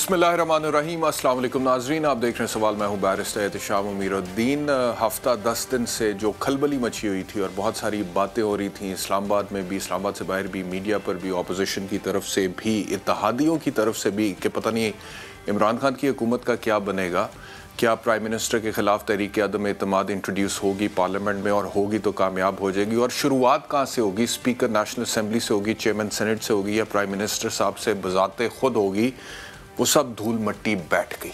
बिस्मिल्लाहिर्रहमानिर्रहीम। अस्सलाम वालेकुम नाजरीन, आप देख रहे हैं सवाल। मैं हूं बैरिस्टर एहतिशाम अमीरुद्दीन। हफ्ता 10 दिन से जो खलबली मची हुई थी और बहुत सारी बातें हो रही थी इस्लामाबाद में भी, इस्लामाबाद से बाहर भी, मीडिया पर भी, अपोजिशन की तरफ से भी, इत्तेहादियों की तरफ से भी, कि पता नहीं इमरान खान की हुकूमत का क्या बनेगा, क्या प्राइम मिनिस्टर के खिलाफ तहरीक अदम एतमाद इंट्रोड्यूस होगी पार्लियामेंट में, और होगी तो कामयाब हो जाएगी। और शुरुआत कहाँ से होगी? स्पीकर नेशनल असम्बली से होगी, चेयरमैन सेनेट से होगी, या प्राइम मिनिस्टर साहब से बजाते खुद होगी? वो सब धूल मट्टी बैठ गई।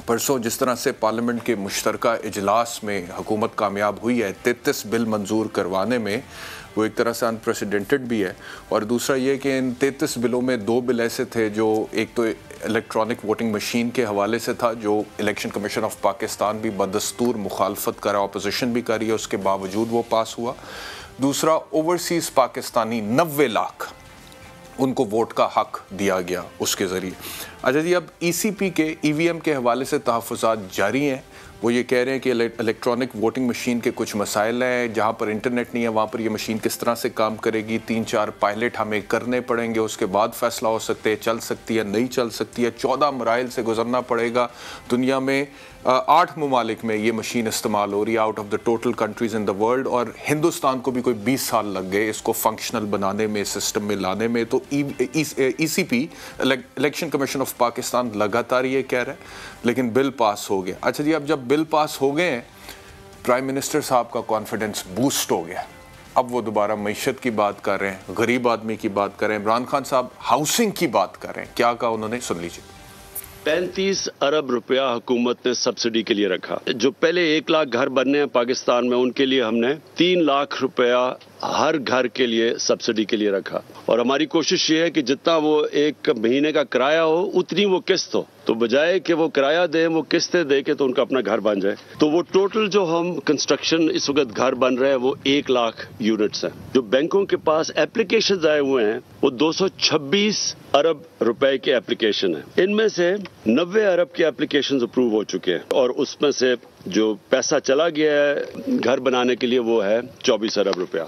परसों जिस तरह से पार्लियामेंट के मुश्तरका इजलास में हुकूमत कामयाब हुई है 33 बिल मंजूर करवाने में, वो एक तरह से अनप्रेसिडेंटेड भी है। और दूसरा ये कि इन 33 बिलों में 2 बिल ऐसे थे जो, एक तो इलेक्ट्रॉनिक वोटिंग मशीन के हवाले से था, जो इलेक्शन कमीशन ऑफ पाकिस्तान भी बदस्तूर मुखालफत कर रहा है, अपोजिशन भी कर रही है, उसके बावजूद वो पास हुआ। दूसरा, ओवरसीज़ पाकिस्तानी 90 लाख उनको वोट का हक दिया गया उसके ज़रिए। अच्छा जी, अब ECP के EVM के हवाले से तहफ़्फ़ुज़ात जारी हैं। वो ये कह रहे हैं कि इलेक्ट्रॉनिक वोटिंग मशीन के कुछ मसाइल हैं, जहाँ पर इंटरनेट नहीं है वहाँ पर ये मशीन किस तरह से काम करेगी, 3-4 पायलट हमें करने पड़ेंगे, उसके बाद फैसला हो सकते हैं चल सकती है नहीं चल सकती है। 14 मराइल से गुजरना पड़ेगा। दुनिया में 8 ममालिक में ये मशीन इस्तेमाल हो रही है out of the total countries in the world, और हिंदुस्तान को भी कोई 20 साल लग गए इसको फंक्शनल बनाने में, सिस्टम में लाने में। तो ECP election commission of Pakistan लगातार ये कह रहा है, लेकिन बिल पास हो गया। अच्छा जी, अब जब बिल पास हो गए हैं, प्राइम मिनिस्टर साहब का कॉन्फिडेंस बूस्ट हो गया। अब वो दोबारा मईशत की बात कर रहे हैं, गरीब आदमी की बात कर रहे हैं। इमरान खान साहब हाउसिंग की बात कर रहे हैं। क्या कहा उन्होंने, सुन लीजिए। 35 अरब रुपया हुकूमत ने सब्सिडी के लिए रखा। जो पहले 1 लाख घर बनने हैं पाकिस्तान में, उनके लिए हमने 3 लाख रुपया हर घर के लिए सब्सिडी के लिए रखा। और हमारी कोशिश ये है कि जितना वो एक महीने का किराया हो उतनी वो किस्त हो, तो बजाय कि वो किराया दें वो किस्तें दे के तो उनका अपना घर बन जाए। तो वो टोटल जो हम कंस्ट्रक्शन इस वक्त घर बन रहे हैं वो 1 लाख यूनिट्स हैं। जो बैंकों के पास एप्लीकेशन आए हुए हैं वो 226 अरब रुपए के एप्लीकेशन है। इनमें से 90 अरब के एप्लीकेशन अप्रूव हो चुके हैं, और उसमें से जो पैसा चला गया है घर बनाने के लिए वो है 24 अरब रुपया।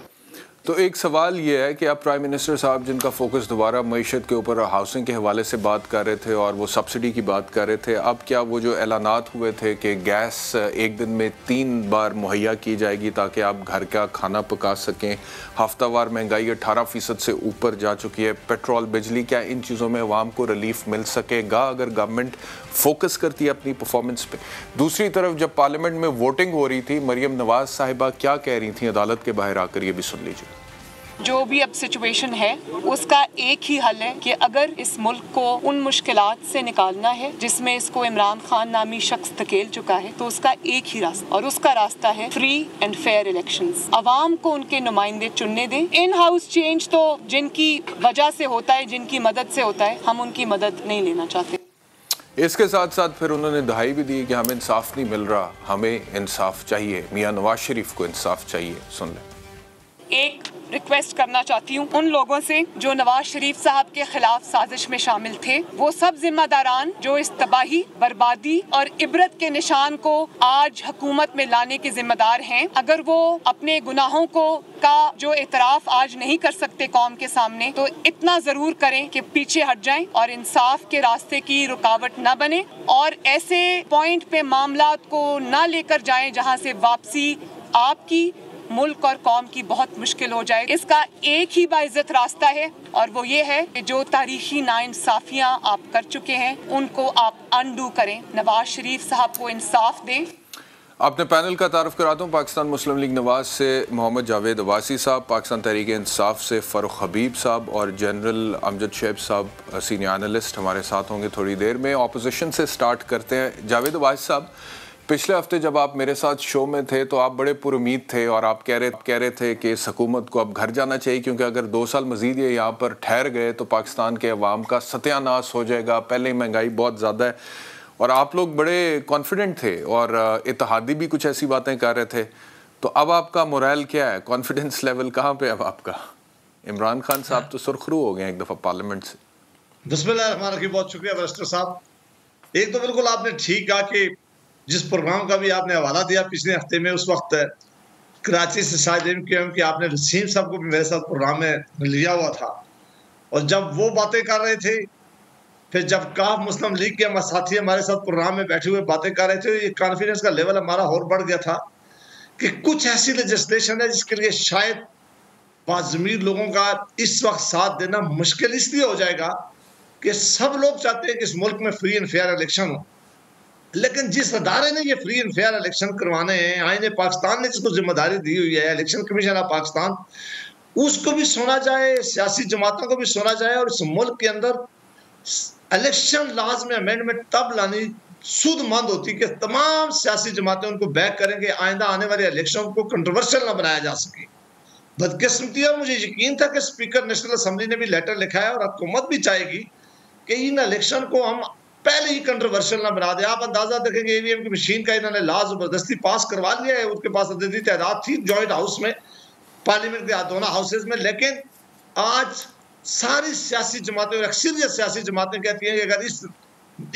तो एक सवाल ये है कि अब प्राइम मिनिस्टर साहब जिनका फोकस दोबारा मईशत के ऊपर, हाउसिंग के हवाले से बात कर रहे थे और वो सब्सिडी की बात कर रहे थे, अब क्या वो जो ऐलानात हुए थे कि गैस एक दिन में 3 बार मुहैया की जाएगी ताकि आप घर का खाना पका सकें, हफ्तावार महंगाई 18% से ऊपर जा चुकी है, पेट्रोल, बिजली, क्या इन चीज़ों में अवाम को रिलीफ मिल सकेगा अगर गवर्नमेंट फोकस करती है अपनी परफॉर्मेंस पे? दूसरी तरफ जब पार्लियामेंट में वोटिंग हो रही थी, मरियम नवाज साहिबा क्या कह रही थी अदालत के बाहर आकर, ये भी सुन लीजिए। जो भी अब सिचुएशन है उसका एक ही हल है कि अगर इस मुल्क को उन मुश्किलात से निकालना है जिसमें इसको इमरान खान नामी शख्स धकेल चुका है, तो उसका एक ही रास्ता, और उसका रास्ता है फ्री एंड फेयर इलेक्शंस। अवाम को उनके नुमाइंदे चुनने दें। इन हाउस चेंज तो जिनकी वजह से होता है, जिनकी मदद से होता है, हम उनकी मदद नहीं लेना चाहते। इसके साथ साथ फिर उन्होंने दहाई भी दी कि हमें इंसाफ नहीं मिल रहा, हमें इंसाफ चाहिए, मियां नवाज शरीफ को इंसाफ चाहिए। सुन लें। एक रिक्वेस्ट करना चाहती हूँ उन लोगों से जो नवाज शरीफ साहब के खिलाफ साजिश में शामिल थे, वो सब जिम्मेदारान जो इस तबाही, बर्बादी और इबरत के निशान को आज हुकूमत में लाने के जिम्मेदार हैं, अगर वो अपने गुनाहों को का जो एतराफ आज नहीं कर सकते कौम के सामने, तो इतना जरूर करें कि पीछे हट जाएं और इंसाफ के रास्ते की रुकावट न बने, और ऐसे पॉइंट पे मामलात को न लेकर जाएं जहाँ से वापसी आपकी, मुल्क और कौम की बहुत मुश्किल हो जाए। इसका एक ही बाइज्जत रास्ता है, और वो ये है कि जो तारीखी नाइंसाफियां आप कर चुके हैं उनको आप अनडू करें। नवाज शरीफ साहब को इंसाफ दें। अपने पैनल का तारुफ कराता हूँ। पाकिस्तान मुस्लिम लीग नवाज से मोहम्मद जावेद अब्बासी साहब, पाकिस्तान तहरीक इंसाफ से फ़ारूक हबीब साहब, और जनरल अमजद शैब साहब सीनियर एनालिस्ट हमारे साथ होंगे थोड़ी देर में। ऑपोजिशन से स्टार्ट करते हैं। जावेद अब्बासी साहब, पिछले हफ्ते जब आप मेरे साथ शो में थे तो आप बड़े पुरुमीद थे और आप कह रहे थे कि इस हुकूमत को अब घर जाना चाहिए, क्योंकि अगर 2 साल मजीद ये यहाँ पर ठहर गए तो पाकिस्तान के अवाम का सत्यानाश हो जाएगा, पहले ही महंगाई बहुत ज़्यादा है। और आप लोग बड़े कॉन्फिडेंट थे और इत्तेहादी भी कुछ ऐसी बातें कर रहे थे। तो अब आपका मोरल क्या है, कॉन्फिडेंस लेवल कहाँ पे अब आपका? इमरान खान साहब तो सुरखरू हो गए एक दफ़ा पार्लियामेंट से। बिस्मिल्लाह, बहुत शुक्रिया बैरिस्टर साहब। एक तो बिल्कुल आपने ठीक कहा कि जिस प्रोग्राम का भी आपने हवाला दिया पिछले हफ्ते में, उस वक्त कराची से शायद MQM के आपने रसीम साहब को भी मेरे साथ प्रोग्राम में लिया हुआ था, और जब वो बातें कर रहे थे फिर जब काफ मुस्लिम लीग के हमारे साथी हमारे साथ प्रोग्राम में बैठे हुए बातें कर रहे थे, ये कॉन्फिडेंस का लेवल हमारा और बढ़ गया था कि कुछ ऐसी लेजिस्लेशन है जिसके लिए शायद बाज़मीर लोगों का इस वक्त साथ देना मुश्किल इसलिए हो जाएगा कि सब लोग चाहते हैं कि इस मुल्क में फ्री एंड फेयर इलेक्शन हो, लेकिन जिस अदारे ने ये फ्री एंड फेयर इलेक्शन करवाने हैं, आईने पाकिस्तान ने जिसको जिम्मेदारी दी हुई है, इलेक्शन कमीशन ऑफ पाकिस्तान, उसको भी सुना जाए, सियासी जमातों को भी सुना जाए और इस मुल्क के अंदर इलेक्शन लॉज में अमेंडमेंट तब लानी सूदमंद होती कि तमाम सियासी जमातें उनको बैक करेंगे, आइंदा आने वाले इलेक्शन को कंट्रोवर्शियल ना बनाया जा सके। बदकिस्मती है, मुझे यकीन था कि स्पीकर नेशनल असेंबली ने भी लेटर लिखा है और हुकूमत भी चाहेगी कि इन इलेक्शन को हम पहले ही कंट्रोवर्शियल ना बना दे। आप अंदाजा देखेंगे ईवीएम की मशीन का इन्होंने लॉ जबरदस्ती पास करवा लिया है, उसके पास अददी तादाद थी जॉइंट हाउस में, पार्लियामेंट के दोनों हाउसेज में, लेकिन आज सारी सियासी जमातें और अक्सरियत सियासी जमातें कहती हैं कि अगर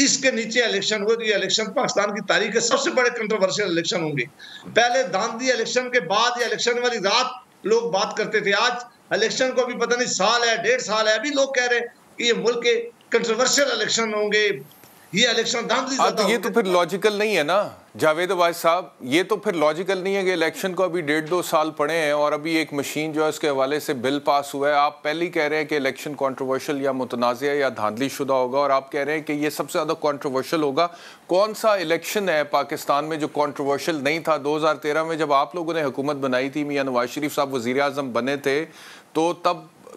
इसके नीचे इलेक्शन हुए तो ये इलेक्शन पाकिस्तान की तारीख के सबसे बड़े कंट्रोवर्शियल इलेक्शन होंगे। पहले दांदी इलेक्शन के बाद या इलेक्शन वाली रात लोग बात करते थे, आज इलेक्शन को अभी पता नहीं साल है, 1.5 साल है, अभी लोग कह रहे हैं कि ये मुल्क के कंट्रोवर्शियल इलेक्शन होंगे, ये इलेक्शन दांधली तो ये तो फिर लॉजिकल नहीं है ना जावेद अब्बास साहब, ये तो फिर लॉजिकल नहीं है कि इलेक्शन को अभी 1.5-2 साल पड़े हैं और अभी एक मशीन जो है उसके हवाले से बिल पास हुआ है। आप पहले ही कह रहे हैं कि इलेक्शन कंट्रोवर्शियल या मुतनाज़िया या धांधली शुदा होगा और आप कह रहे हैं कि ये सबसे ज़्यादा कंट्रोवर्शियल होगा। कौन सा इलेक्शन है पाकिस्तान में जो कंट्रोवर्शियल नहीं था? 2013 में जब आप लोगों ने हुकूमत बनाई थी, मियां नवाज शरीफ साहब वज़ीर आज़म बने थे, तो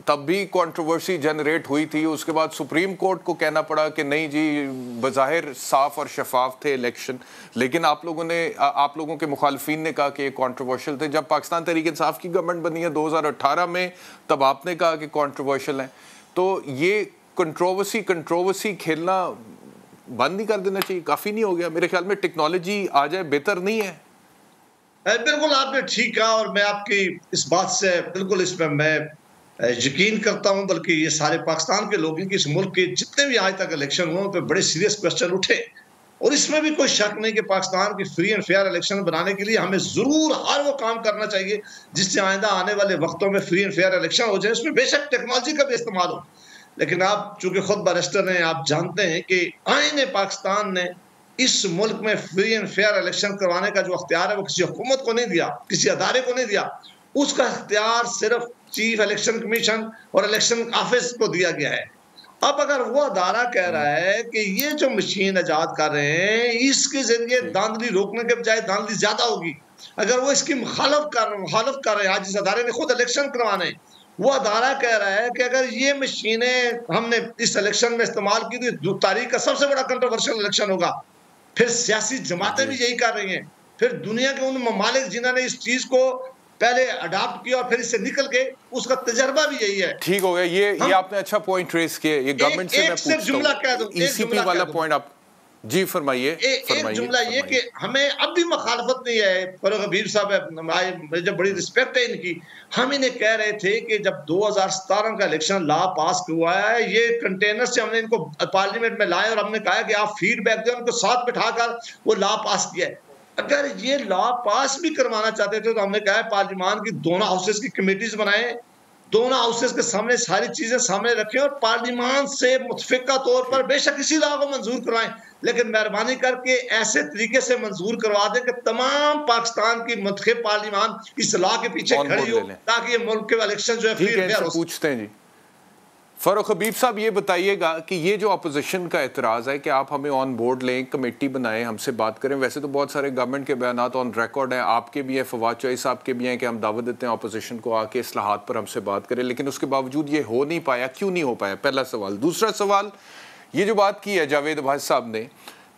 तब भी कंट्रोवर्सी जनरेट हुई थी। उसके बाद सुप्रीम कोर्ट को कहना पड़ा कि नहीं जी, बज़ाहिर साफ और शफाफ थे इलेक्शन, लेकिन आप लोगों के मुखालफिन ने कहा कि ये कंट्रोवर्शियल थे। जब पाकिस्तान तहरीक इंसाफ की गवर्नमेंट बनी है 2018 में, तब आपने कहा कि कंट्रोवर्शियल है। तो ये कंट्रोवर्सी खेलना बंद नहीं कर देना चाहिए? काफ़ी नहीं हो गया? मेरे ख्याल में टेक्नोलॉजी आ जाए बेहतर नहीं है? बिल्कुल आपने ठीक कहा और मैं आपकी इस बात से बिल्कुल इसमें मैं यकीन करता हूं, बल्कि ये सारे पाकिस्तान के लोग हैं कि इस मुल्क के जितने भी आज तक इलेक्शन हुए पे बड़े सीरियस क्वेश्चन उठे और इसमें भी कोई शक नहीं कि पाकिस्तान की फ्री एंड फेयर इलेक्शन बनाने के लिए हमें जरूर हर वो काम करना चाहिए जिससे आइंदा आने वाले वक्तों में फ्री एंड फेयर इलेक्शन हो जाए, उसमें बेशक टेक्नोलॉजी का भी इस्तेमाल हो। लेकिन आप चूंकि खुद बैरिस्टर हैं, आप जानते हैं कि आईने पाकिस्तान ने इस मुल्क में फ्री एंड फेयर इलेक्शन करवाने का जो अख्तियार है वो किसी हुकूमत को नहीं दिया, किसी अदारे को नहीं दिया, उसका अख्तियार सिर्फ चीफ इलेक्शन कमीशन और इलेक्शन ऑफिस को दिया गया है। अब अगर वो अदारा कह रहा है कि ये जो मशीन इजाद कर रहे हैं इसके जरिए धांधली रोकने के बजाय धांधली ज्यादा होगी, अगर वो इसकी मुखालफ कर रहे हैं, आज इस अदारे ने खुद इलेक्शन करवाने, वो अदारा कह रहा है कि अगर ये मशीनें हमने इस इलेक्शन में इस्तेमाल की तो तारीख का सबसे बड़ा कंट्रोवर्शियल इलेक्शन होगा। फिर सियासी जमातें भी यही कर रही हैं, फिर दुनिया के उन ममालिक जिन्होंने इस चीज को पहले अडॉप्ट किया और फिर इससे निकल के उसका तजर्बा भी यही है। ठीक हो गया, ये आपने अच्छा पॉइंट रेस किया। ये गवर्नमेंट से मैं पूछता हूं, ईसीपी वाला पॉइंट आप जी फरमाइए। एक जुमला ये कि हमें अब भी मुखालफत नहीं है। फरूक हबीब साहब, मुझे बड़ी रिस्पेक्ट है इनकी, हम इन्हें कह रहे थे कि जब 2017 का इलेक्शन लॉ पास हुआ है, ये कंटेनर से हमने इनको पार्लियामेंट में लाए और हमने कहा कि आप फीडबैक दें, उनको साथ बिठाकर वो लॉ पास किया है। अगर ये लॉ पास भी करवाना चाहते थे तो हमने कहा है पार्लियामान की दोनों हाउसेस की कमेटीज बनाएं, दोनों हाउसेस के सामने सारी चीजें सामने रखें और पार्लियामान से मुतफिका तौर पर बेशक इसी लॉ को मंजूर करवाएं, लेकिन मेहरबानी करके ऐसे तरीके से मंजूर करवा दें कि तमाम पाकिस्तान की मुंतखब पार्लियामान इस लॉ के पीछे खड़ी हो, ताकि ये मुल्क के इलेक्शन जो है फ्री फेयर हो। पूछते हैं जी फरूक हबीब साहब, ये बताइएगा कि ये जो अपोजिशन का एतराज़ है कि आप हमें ऑन बोर्ड लें, कमेटी बनाएं, हमसे बात करें। वैसे तो बहुत सारे गवर्नमेंट के बयान ऑन रिकॉर्ड हैं, आपके भी हैं, फवाद चौधरी साहब के भी हैं कि हम दावत देते हैं अपोजिशन को आके इस्लाहात पर हमसे बात करें, लेकिन उसके बावजूद ये हो नहीं पाया। क्यों नहीं हो पाया? पहला सवाल। दूसरा सवाल, ये जो बात की है जावेद अब्बास साहब ने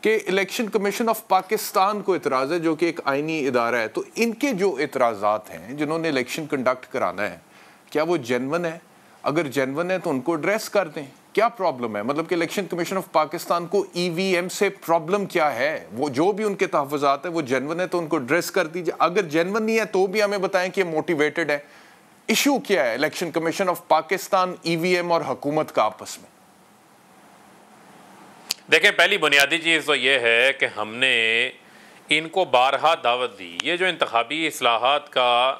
कि इलेक्शन कमीशन ऑफ पाकिस्तान को एतराज़ है, जो कि एक आइनी इदारा है, तो इनके जो एतराज़ात हैं जिन्होंने इलेक्शन कंडक्ट कराना है, क्या वो जेन्युइन है? अगर जेन्युइन है तो उनको एड्रेस कर दें। क्या प्रॉब्लम है? मतलब कि इलेक्शन कमीशन ऑफ पाकिस्तान को ईवीएम से प्रॉब्लम क्या है? वो जो भी उनके तहफ़्फ़ुज़ात है वो जेन्युइन है तो उनको एड्रेस कर दीजिए। अगर जेन्युइन नहीं है तो भी हमें बताएं कि मोटिवेटेड है। इशू क्या है election commission of Pakistan, EVM और हुकूमत का आपस में? देखें, पहली बुनियादी चीज़ तो ये है कि हमने इनको बारहा दावत दी। ये जो इंतखाबी इस्लाहात का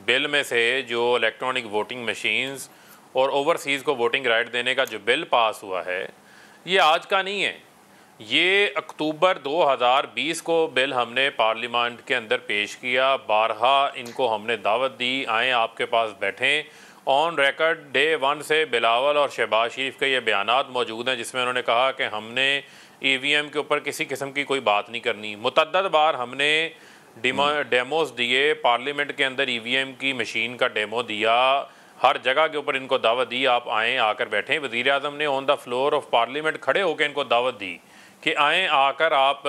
बिल में से जो इलेक्ट्रॉनिक वोटिंग मशीन्स और ओवरसीज़ को वोटिंग राइट देने का जो बिल पास हुआ है, ये आज का नहीं है, ये अक्टूबर 2020 को बिल हमने पार्लियामेंट के अंदर पेश किया, बारहा इनको हमने दावत दी, आए आपके पास बैठें। ऑन रिकॉर्ड डे 1 से बिलावल और शहबाज शरीफ के ये बयानात मौजूद हैं जिसमें उन्होंने कहा कि हमने EVM के ऊपर किसी किस्म की कोई बात नहीं करनी। मुतअद्दद बार हमने डेमोज दिए, पार्लियामेंट के अंदर EVM की मशीन का डेमो दिया, हर जगह के ऊपर इनको दावत दी आप आएँ आकर बैठें। वज़ीर आज़म ने on the floor of parliament खड़े होकर इनको दावत दी कि आएँ आकर आप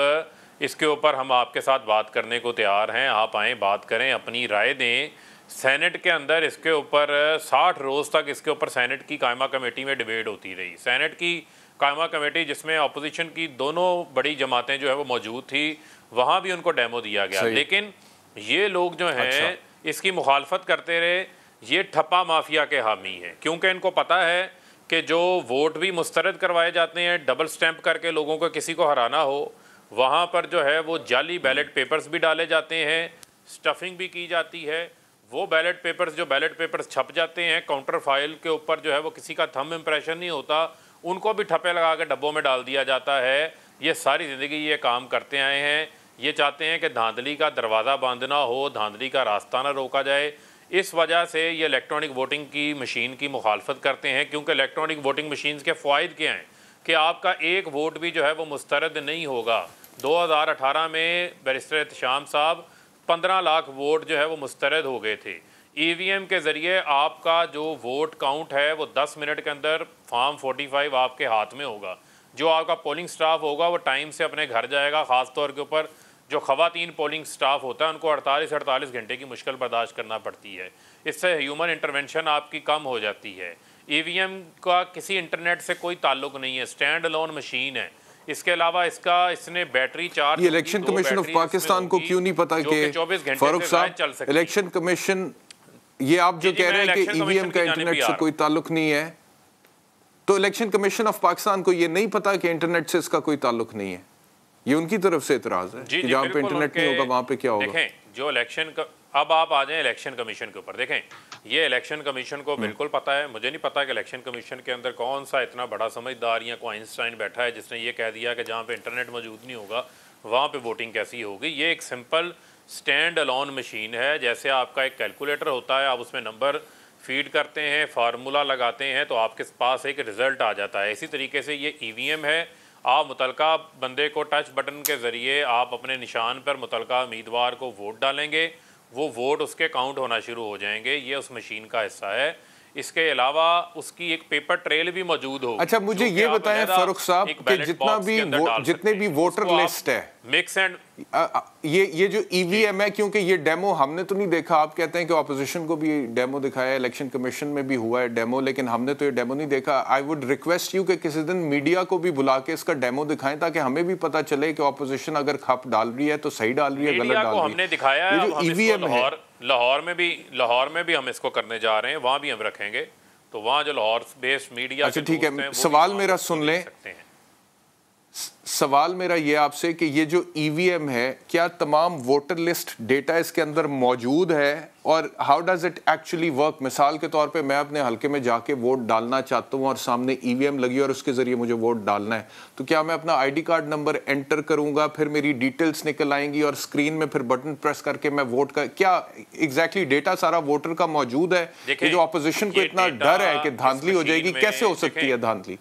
इसके ऊपर हम आपके साथ बात करने को तैयार हैं, आप आएँ बात करें, अपनी राय दें। सेनेट के अंदर इसके ऊपर 60 रोज़ तक इसके ऊपर सेनेट की कायमा कमेटी में डिबेट होती रही। सेनेट की कायमा कमेटी जिसमें अपोजिशन की दोनों बड़ी जमातें जो है वो मौजूद थी, वहाँ भी उनको डेमो दिया गया। लेकिन ये लोग जो हैं इसकी मुखालफत करते रहे। ये ठप्पा माफिया के हामी हैं क्योंकि इनको पता है कि जो वोट भी मुस्तरद करवाए जाते हैं डबल स्टैंप करके लोगों को किसी को हराना हो, वहाँ पर जो है वो जाली बैलेट पेपर्स भी डाले जाते हैं, स्टफिंग भी की जाती है। वो बैलेट पेपर्स छप जाते हैं काउंटर फाइल के ऊपर, जो है वो किसी का थंब इम्प्रेशन नहीं होता, उनको भी ठप्पे लगा के डब्बों में डाल दिया जाता है। ये सारी ज़िंदगी ये काम करते आए हैं। ये चाहते हैं कि धांधली का दरवाज़ा बांधना हो, धांधली का रास्ता ना रोका जाए। इस वजह से ये इलेक्ट्रॉनिक वोटिंग की मशीन की मुखालफत करते हैं क्योंकि इलेक्ट्रॉनिक वोटिंग मशीन के फ़ायदे क्या हैं कि आपका एक वोट भी जो है वो मुस्तरद नहीं होगा। 2018 में बैरिस्टर एहतशाम साहब 15 लाख वोट जो है वो मुस्तरद हो गए थे। EVM के ज़रिए आपका जो वोट काउंट है वो 10 मिनट के अंदर फॉर्म 45 आपके हाथ में होगा। जो आपका पोलिंग स्टाफ होगा वो टाइम से अपने घर जाएगा। ख़ास तौर के ऊपर जो ख़वातीन पोलिंग स्टाफ होता है उनको 48 घंटे की मुश्किल बर्दाश्त करना पड़ती है। इससे ह्यूमन इंटरवेंशन आपकी कम हो जाती है। EVM का किसी इंटरनेट से कोई ताल्लुक नहीं है, स्टैंड अलोन मशीन है। इसके अलावा इसने बैटरी चार्ज। ये इलेक्शन कमीशन ऑफ पाकिस्तान को क्यों नहीं पता कि 24 घंटे फारूक साहब, इलेक्शन कमीशन, ये आप जो कह रहे हैं कि EVM का इंटरनेट से कोई ताल्लुक नहीं है, तो इलेक्शन कमीशन ऑफ पाकिस्तान को ये नहीं पता कि इंटरनेट से इसका कोई ताल्लुक नहीं है? ये उनकी तरफ से इतराज है कि जहाँ पे इंटरनेट नहीं होगा वहाँ पे क्या होगा? देखें जो इलेक्शन का, अब आप आ जाएं इलेक्शन कमीशन के ऊपर। देखें ये इलेक्शन कमीशन को बिल्कुल पता है। मुझे नहीं पता कि इलेक्शन कमीशन के अंदर कौन सा इतना बड़ा समझदार या कोई आइंस्टाइन बैठा है जिसने ये कह दिया कि जहाँ पे इंटरनेट मौजूद नहीं होगा वहाँ पे वोटिंग कैसी होगी। ये एक सिंपल स्टैंड अलोन मशीन है। जैसे आपका एक कैलकुलेटर होता है, आप उसमें नंबर फीड करते हैं, फार्मूला लगाते हैं तो आपके पास एक रिज़ल्ट आ जाता है। इसी तरीके से ये EVM है। आप मुतलका बंदे को टच बटन के ज़रिए आप अपने निशान पर मुतलका उम्मीदवार को वोट डालेंगे, वो वोट उसके काउंट होना शुरू हो जाएंगे। ये उस मशीन का हिस्सा है। इसके अलावा उसकी एक पेपर ट्रेल भी मौजूद हो। अच्छा मुझे ये बताएं फारूक साहब कि जितने भी वोटर लिस्ट है मिक्स एंड ये जो EVM है, क्योंकि ये डेमो हमने तो नहीं देखा, आप कहते हैं कि ऑपोजिशन को भी डेमो दिखाया, इलेक्शन कमीशन में भी हुआ है डेमो, लेकिन हमने तो ये डेमो नहीं देखा। आई वुड रिक्वेस्ट यू कि किसी दिन मीडिया को भी बुला के इसका डेमो दिखाएं ताकि हमें भी पता चले कि ऑपोजिशन अगर खप डाल रही है तो सही डाल रही है, गलत डाल रही है। हमने दिखाया है, जो EVM है लाहौर में भी हम इसको करने जा रहे हैं, वहाँ भी हम रखेंगे। तो वहाँ जो लाहौर बेस्ड मीडिया, अच्छा ठीक है, सवाल मेरा सुन लें। सवाल मेरा ये आपसे कि ये जो EVM है, क्या तमाम वोटर लिस्ट डेटा इसके अंदर मौजूद है और how does it actually work? मिसाल के तौर पे मैं अपने हलके में जाके वोट डालना चाहता हूँ और सामने EVM लगी और उसके जरिए मुझे वोट डालना है, तो क्या मैं अपना ID कार्ड नंबर एंटर करूंगा, फिर मेरी डिटेल्स निकल आएंगी और स्क्रीन में फिर बटन प्रेस करके मैं वोट का, क्या एग्जैक्टली डेटा सारा वोटर का मौजूद है? ये जो अपोजिशन को इतना डर है कि धांधली हो जाएगी, कैसे हो सकती है धांधली?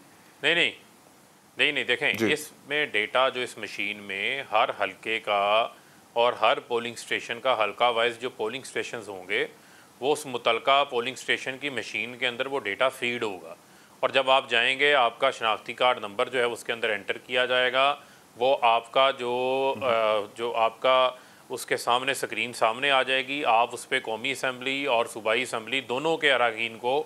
नहीं देखें, इसमें डेटा जो इस मशीन में हर हलके का और हर पोलिंग स्टेशन का हलका वाइज जो पोलिंग स्टेशन होंगे वो उस मुतलका पोलिंग स्टेशन की मशीन के अंदर वो डेटा फीड होगा। और जब आप जाएंगे आपका शनाख्ती कार्ड नंबर जो है उसके अंदर एंटर किया जाएगा। वो आपका जो आपका उसके सामने स्क्रीन सामने आ जाएगी। आप उस पर कौमी असम्बली और सूबाई असम्बली दोनों के अरकान को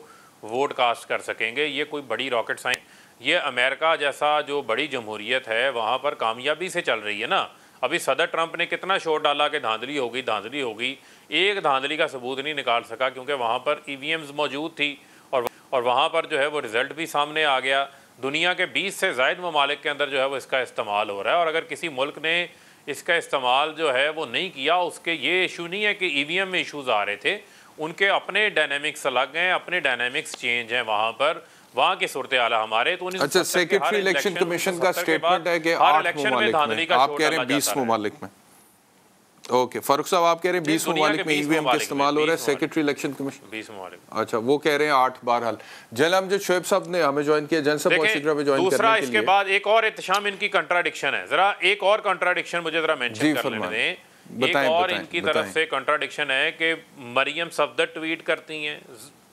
वोट कास्ट कर सकेंगे। ये कोई बड़ी रॉकेट साइंस, ये अमेरिका जैसा जो बड़ी जमहूरियत है वहाँ पर कामयाबी से चल रही है ना। अभी सदर ट्रंप ने कितना शोर डाला कि धांधली होगी, एक धांधली का सबूत नहीं निकाल सका क्योंकि वहाँ पर EVMs मौजूद थी और वहाँ पर जो है वो रिज़ल्ट भी सामने आ गया। दुनिया के 20 से ज़ायद ममालिक के अंदर जो है वो इसका इस्तेमाल हो रहा है और अगर किसी मुल्क ने इसका इस्तेमाल जो है वो नहीं किया, उसके ये इशू नहीं है कि EVM में इशूज़ आ रहे थे, उनके अपने डायनेमिक्स अलग हैं, अपने डायनेमिक्स चेंज हैं। वहाँ पर वहाँ के सूरत हाल हमारे तो अच्छा, सेक्रेटरी इलेक्शन कमीशन का स्टेटमेंट है कि 8 ममालिक में, आप कह रहे हैं 20 ममालिक में। ओके, फारूक साहब आप कह रहे हैं 20 ममालिक में ईवीएम का इस्तेमाल हो रहा है, सेक्रेटरी इलेक्शन कमीशन 20 ममालिक। अच्छा, वो कह रहे हैं 8। बहरहाल जनरल अमजद शोएब साहब ने हमें ज्वाइन किया, जनरल साहब वॉशिंगटन में ज्वाइन दूसरा करने के लिए। इसके बाद एक और इत्तेशाम इनकी कंट्राडिक्शन है, जरा एक और कंट्राडिक्शन मुझे जरा मेंशन कर लेने दें। एक और इनकी तरफ से कंट्राडिक्शन है कि मरियम सफदर ट्वीट करती हैं,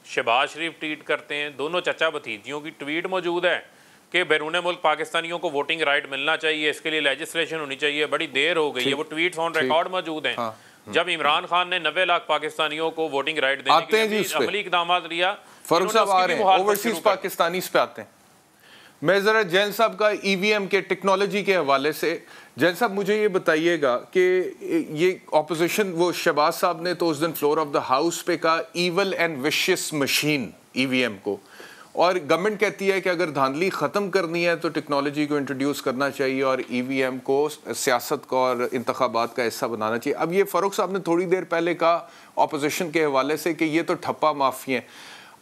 शहबाज शरीफ ट्वीट करते हैं, दोनों चचा भतीजियों की ट्वीट मौजूद है कि बैरून मुल्क पाकिस्तानियों को वोटिंग राइट मिलना चाहिए, इसके लिए लेजिस्लेशन होनी चाहिए, बड़ी देर हो गई है। वो ट्वीट्स ऑन रिकॉर्ड मौजूद हैं। जब इमरान खान ने 90 लाख पाकिस्तानियों को वोटिंग राइट देने के लिए अमली इक़दाम लिया, फारूक साहब आ रहे हैं, ओवरसीज पाकिस्तानी पे आते हैं। मैं जरा जैन साहब का ईवीएम के टेक्नोलॉजी के हवाले से, जैन साहब मुझे ये बताइएगा कि ये ऑपोजिशन, वो शहबाज साहब ने तो उस दिन फ्लोर ऑफ द हाउस पे कहा evil and vicious machine EVM को, और गवर्नमेंट कहती है कि अगर धांधली ख़त्म करनी है तो टेक्नोलॉजी को इंट्रोड्यूस करना चाहिए और ईवीएम को सियासत का और इंतखाबात का हिस्सा बनाना चाहिए। अब ये फ़ारूक साहब ने थोड़ी देर पहले कहा ऑपोजिशन के हवाले से कि ये तो ठप्पा माफ़ी हैं।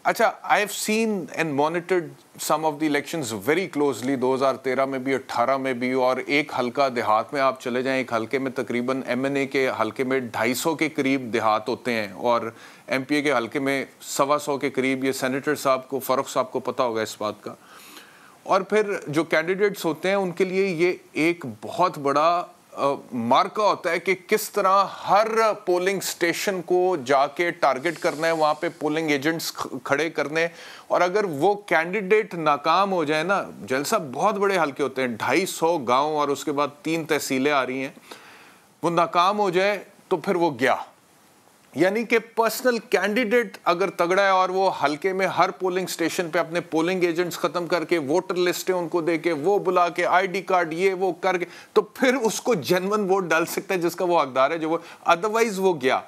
अच्छा, I have seen and monitored some of the elections very closely, 2013 में भी, 18 में भी, और एक हल्का देहात में आप चले जाएं, एक हल्के में तकरीबन MNA के हल्के में 250 के करीब देहात होते हैं और MPA के हल्के में 125 के करीब। ये सेनेटर साहब को, फ़ारूक साहब को पता होगा इस बात का। और फिर जो कैंडिडेट्स होते हैं उनके लिए ये एक बहुत बड़ा मार्का होता है कि किस तरह हर पोलिंग स्टेशन को जाके टारगेट करना है, वहाँ पे पोलिंग एजेंट्स खड़े करने, और अगर वो कैंडिडेट नाकाम हो जाए ना, जलसा बहुत बड़े हल्के होते हैं, 250 गांव और उसके बाद 3 तहसीलें आ रही हैं, वो नाकाम हो जाए तो फिर वो गया। यानी कि पर्सनल कैंडिडेट अगर तगड़ा है और वो हल्के में हर पोलिंग स्टेशन पे अपने पोलिंग एजेंट्स खत्म करके, वोटर लिस्टें उनको दे के, वो बुला के, ID कार्ड ये वो करके, तो फिर उसको जेन्युइन वोट डाल सकता है जिसका वो हकदार है, जो वो अदरवाइज वो गया।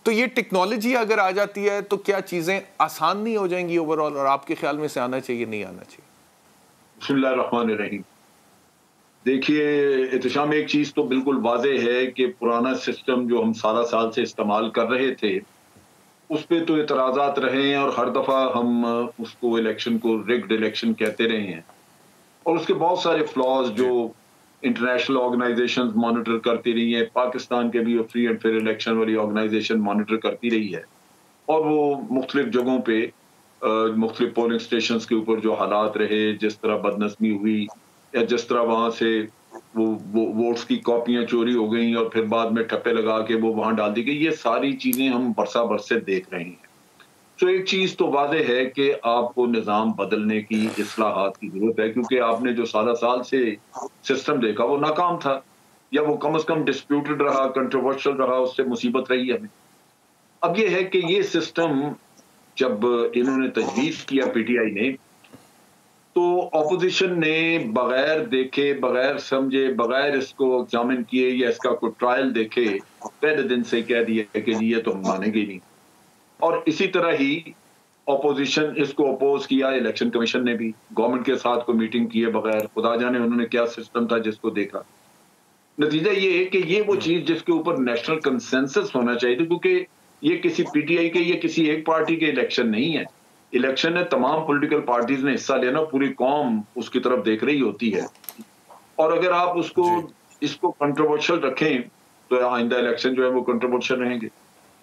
तो ये टेक्नोलॉजी अगर आ जाती है तो क्या चीज़ें आसान नहीं हो जाएंगी ओवरऑल, और आपके ख्याल में से आना चाहिए, नहीं आना चाहिए? बिस्मिल्लाहिर्रहमानिर्रहीम। देखिए इत्तेशाम, एक चीज़ तो बिल्कुल वाज़ेह है कि पुराना सिस्टम जो हम सारा साल से इस्तेमाल कर रहे थे उस पर तो एतराज़ात रहे हैं और हर दफ़ा हम उसको इलेक्शन को रिग्ड इलेक्शन कहते रहे हैं, और उसके बहुत सारे फ्लॉज जो इंटरनेशनल ऑर्गेनाइजेशन मॉनिटर करती रही है, पाकिस्तान के भी फ्री एंड फेयर इलेक्शन वाली ऑर्गेनाइजेशन मॉनिटर करती रही है, और वो मुख्तलिफ जगहों पर मुख्तलिफ पोलिंग स्टेशन के ऊपर जो हालात रहे, जिस तरह बदनस्मी हुई या जिस तरह वहाँ से वो वोट्स की कॉपियाँ चोरी हो गई और फिर बाद में ठप्पे लगा के वो वहाँ डाल दी गई, ये सारी चीज़ें हम बरसा बरस से देख रहे हैं। तो एक चीज़ तो वाज़ेह है कि आपको निज़ाम बदलने की, इस्लाहात की ज़रूरत है, क्योंकि आपने जो सारा साल से सिस्टम देखा वो नाकाम था, या वो कम अज़ कम डिस्प्यूटेड रहा, कंट्रोवर्शियल रहा, उससे मुसीबत रही हमें। अब ये है कि ये सिस्टम जब इन्होंने तजवीज़ किया PTI ने, तो ऑपोजिशन ने बगैर देखे, बगैर समझे, बगैर इसको एग्जामिन किए या इसका कोई ट्रायल देखे पहले दिन से कह दिया कि ये तो हम मानेंगे नहीं। और इसी तरह ही ऑपोजिशन इसको अपोज किया, इलेक्शन कमीशन ने भी गवर्नमेंट के साथ कोई मीटिंग किए बगैर, खुदा जाने उन्होंने क्या सिस्टम था जिसको देखा। नतीजा ये है कि ये वो चीज़ जिसके ऊपर नेशनल कंसेंसस होना चाहिए था, क्योंकि ये किसी PTI के या किसी एक पार्टी के इलेक्शन नहीं है। इलेक्शन में तमाम पॉलिटिकल पार्टीज ने हिस्सा लेना, पूरी कौम उसकी तरफ देख रही होती है, और अगर आप इसको कंट्रोवर्शियल रखें तो आइंदा इलेक्शन जो है वो कंट्रोवर्शियल रहेंगे।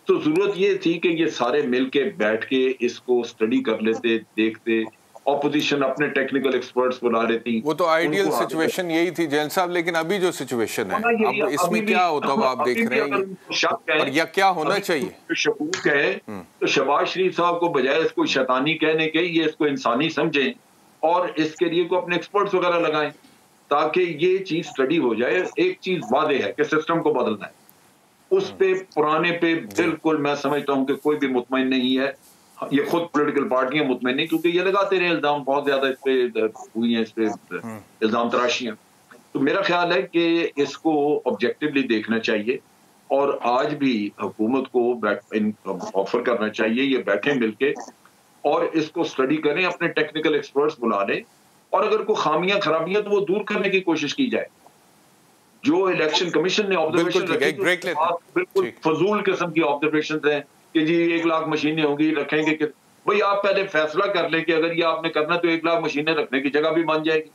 तो जरूरत ये थी कि ये सारे मिलके बैठ के इसको स्टडी कर लेते, देखते, ऑपोजिशन अपने टेक्निकल एक्सपर्ट्स बुला लेती। वो तो आइडियल सिचुएशन यही थी जैन साहब, लेकिन अभी जो सिचुएशन है अब इसमें क्या होता है आप देख रहे हैं, और या क्या होना चाहिए? शकूक है तो शहबाज शरीफ साहब को बजाय इसको शैतानी कहने के, ये इसको इंसानी समझें और इसके लिए को अपने एक्सपर्ट्स वगैरह लगाएं ताकि ये चीज स्टडी हो जाए। एक चीज वादे है कि सिस्टम को बदलना है, उस पे पुराने पे बिल्कुल मैं समझता हूं कि कोई भी मुतमईन नहीं है, ये खुद पॉलिटिकल पार्टियां मुतमईन नहीं, क्योंकि ये लगाते रहे इल्जाम, बहुत ज्यादा इस पे हुई हैं, इस पे इल्जाम तराशियां। तो मेरा ख्याल है कि इसको ऑब्जेक्टिवली देखना चाहिए और आज भी हुकूमत को ऑफर करना चाहिए ये बैठे मिलके और इसको स्टडी करें, अपने टेक्निकल एक्सपर्ट्स बुला लें और अगर कोई खामियां खराबियां तो वो दूर करने की कोशिश की जाए। जो इलेक्शन कमीशन ने ऑब्जर्वेशन बिल्कुल फजूल किस्म की ऑब्जर्वेशन है कि जी 1 लाख मशीनें होंगी, रखेंगे कि भाई आप पहले फैसला कर लें कि अगर ये आपने करना तो 1 लाख मशीनें रखने की जगह भी बन जाएगी।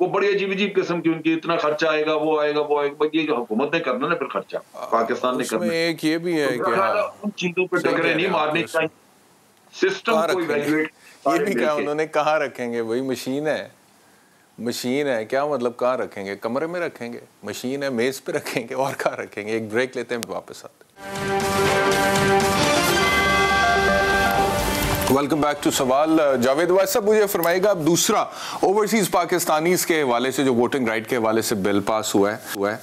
वो बड़ी अजीब अजीब किस्म की उनकी इतना खर्चा आएगा, वो आएगा, वो आएगा। ये जो हुकूमत ने करना ना फिर खर्चा पाकिस्तान ने करना। एक ये भी है कि उन चीजों पर टकरे नहीं मारनी चाहिए, सिस्टम को इवैल्यूएट। ये भी क्या उन्होंने कहाँ रखेंगे? वही मशीन है क्या मतलब? कहाँ रखेंगे? कमरे में रखेंगे? मशीन है, मेज पे रखेंगे, और कहाँ रखेंगे? एक ब्रेक लेते हैं, वापस आते हैं। वेलकम बैक टू सवाल। जावेद वाइस साहब, मुझे फरमाइएगा, अब दूसरा ओवरसीज पाकिस्तानीज के हवाले से जो वोटिंग राइट के हवाले से बिल पास हुआ है,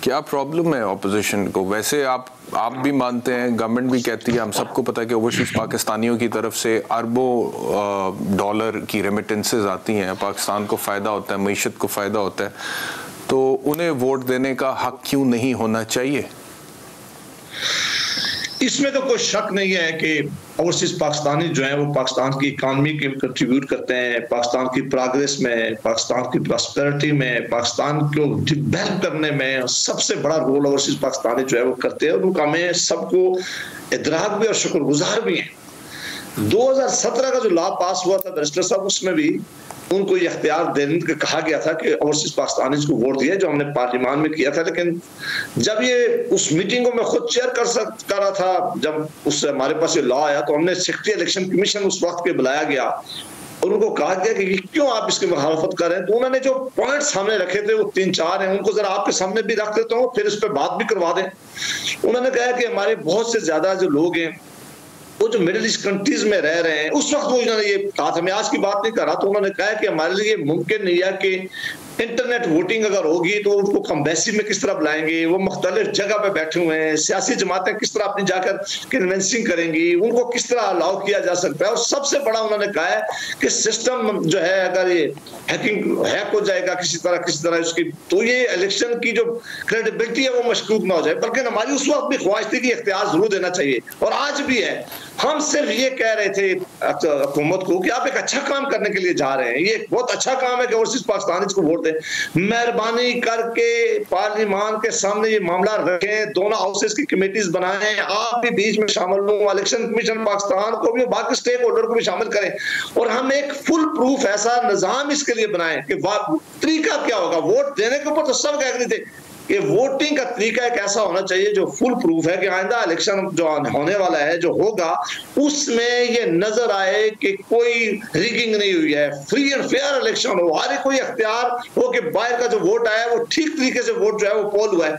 क्या प्रॉब्लम है ऑपोजिशन को? वैसे आप भी मानते हैं, गवर्नमेंट भी कहती है, हम सबको पता है कि ओवरसीज पाकिस्तानियों की तरफ से अरबों डॉलर की रेमिटेंसेज आती हैं, पाकिस्तान को फ़ायदा होता है, मईशत को फ़ायदा होता है, तो उन्हें वोट देने का हक क्यों नहीं होना चाहिए? इसमें तो कोई शक नहीं है कि ओवरसीज पाकिस्तानी जो हैं वो पाकिस्तान की इकानमी के कंट्रीब्यूट करते हैं, पाकिस्तान की प्रोग्रेस में, पाकिस्तान की प्रॉस्पेरिटी में, पाकिस्तान को डेवलप करने में सबसे बड़ा रोल ओवरसीज पाकिस्तानी जो है वो करते हैं, और उनका हमें सबको इदराक भी और शुक्रगुजार भी हैं। 2017 का जो लॉ पास हुआ था बैरिस्टर साहब, उसमें भी उनको ये अख्तियार देने का कहा गया था कि ओवरसीज पाकिस्तानीज को वोट दिया, जो हमने पार्लियामान में किया था। लेकिन जब ये उस मीटिंग को मैं खुद चेयर कर रहा था, जब उससे हमारे पास ये लॉ आया, तो हमने सेक्रेटरी इलेक्शन कमीशन उस वक्त पे बुलाया गया और उनको कहा गया कि क्यों आप इसकी मुखालफत कर रहे हैं। तो उन्होंने जो पॉइंट्स सामने रखे थे वो 3-4 हैं, उनको जरा आपके सामने भी रख देता हूँ, फिर इस पर बात भी करवा दें। उन्होंने कहा कि हमारे बहुत से ज्यादा जो लोग हैं वो जो मिडिल ईस्ट कंट्रीज में रह रहे हैं, उस वक्त वो इन्होंने ये कहा था, मैं आज की बात नहीं कर रहा, तो उन्होंने कहा कि हमारे लिए मुमकिन नहीं है कि इंटरनेट वोटिंग अगर होगी तो उनको एम्बेसी में किस तरह बुलाएंगे, वो मुख्तलिफ जगह पे बैठे हुए हैं, सियासी जमातें किस तरह अपनी जाकर कन्वेंसिंग करेंगी, उनको किस तरह अलाउ किया जा सकता है। और सबसे बड़ा उन्होंने कहा है कि सिस्टम जो है अगर ये हैक हो जाएगा किसी तरह उसकी, तो ये इलेक्शन की जो क्रेडिबिलिटी है वो मशकूक ना हो जाए। बल्कि हमारी उस वक्त भी ख्वाहिश थी कि इख्तियार जरूर देना चाहिए, और आज भी है। हम सिर्फ ये कह रहे थे हुकूमत को कि आप एक अच्छा काम करने के लिए जा रहे हैं, ये एक बहुत अच्छा काम है कि ओवरसीज पाकिस्तानी को वोट दें, मेहरबानी करके पार्लियामान के सामने ये मामला रखें, दोनों हाउसेस की कमेटीज बनाएं, आप भी बीच में शामिल हो, इलेक्शन कमीशन पाकिस्तान को भी, बाकी स्टेक होल्डर को भी शामिल करें, और हम एक फुल प्रूफ ऐसा निजाम इसके लिए बनाएं कि तरीका क्या होगा। वोट देने के ऊपर तो सब कह रहे थे कि वोटिंग का तरीका एक ऐसा होना चाहिए जो फुल प्रूफ है कि आइंदा इलेक्शन जो होने वाला है, जो होगा, उसमें ये नजर आए कि कोई रिगिंग नहीं हुई है, फ्री एंड फेयर इलेक्शन हो, हर कोई अख्तियार हो कि बाहर का जो वोट आया वो ठीक तरीके से वोट जो है वो पोल हुआ है।